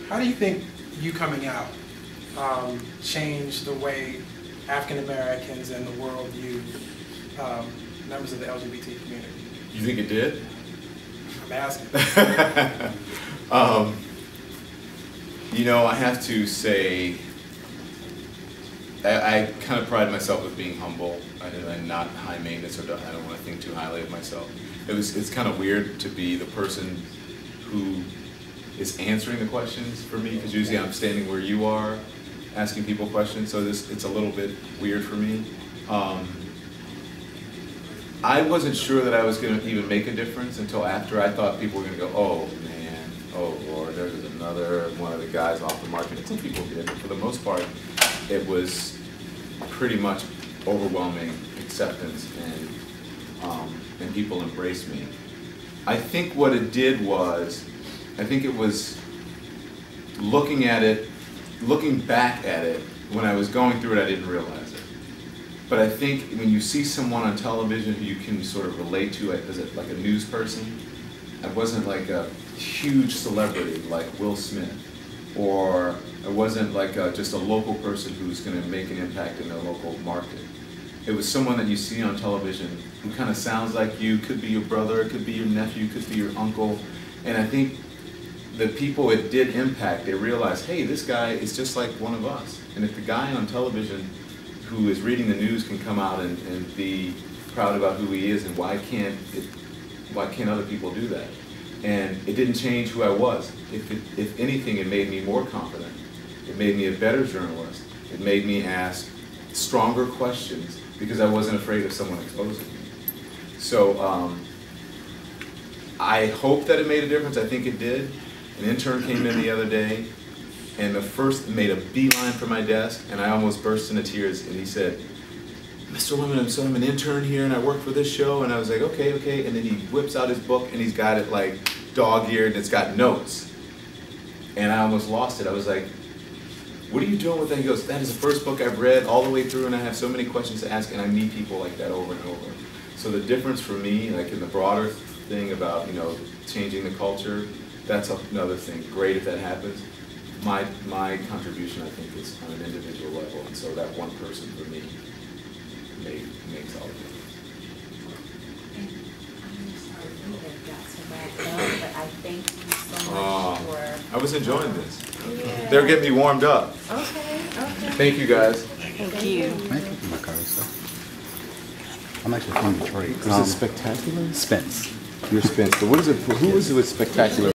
How do you think you coming out changed the way African Americans and the world view members of the LGBT community? You think it did? I'm asking. You know, I have to say, I kind of pride myself with being humble and not high maintenance, or I don't want to think too highly of myself. It's kind of weird to be the person who is answering the questions for me, because usually I'm standing where you are, asking people questions, so it's a little bit weird for me. I wasn't sure that I was going to even make a difference until after. I thought people were going to go, oh man, oh Lord, there's another one of the guys off the market. And some people did, but for the most part, it was pretty much overwhelming acceptance, and people embraced me. I think what it did was, I think it was looking at it, looking back at it, when I was going through it, I didn't realize it. But I think when you see someone on television who you can sort of relate to as like a news person, I wasn't like a huge celebrity like Will Smith, or I wasn't like just a local person who's going to make an impact in their local market. It was someone that you see on television who kind of sounds like you, could be your brother, it could be your nephew, could be your uncle, and I think the people it did impact, they realized, hey, this guy is just like one of us. And if the guy on television who is reading the news can come out and be proud about who he is, and why can't other people do that? And it didn't change who I was. If anything, it made me more confident. It made me a better journalist. It made me ask stronger questions because I wasn't afraid of someone exposing me. So I hope that it made a difference. I think it did. An intern came in the other day, and made a beeline for my desk, and I almost burst into tears, and he said, Mr. Lemon, so I'm an intern here, and I work for this show, and I was like, okay, okay, and then he whips out his book, and he's got it like dog-eared, and it's got notes, and I almost lost it. I was like, what are you doing with that? He goes, that is the first book I've read all the way through, and I have so many questions to ask, and I meet people like that over and over. So the difference for me, like in the broader thing about, you know, changing the culture, that's another thing. Great if that happens. My contribution, I think, is on an individual level, and so that one person for me makes all the difference. And I'm sorry we got to wrap up, but I thank you so much for. I was enjoying this. Yeah. They're getting me warmed up. Okay, okay. Thank you, guys. Thank you. Thank you for my car stuff. I'm actually from Detroit. Is it Spectacular? Spence. You're Spence. But what is it? Who is it with Spectacular?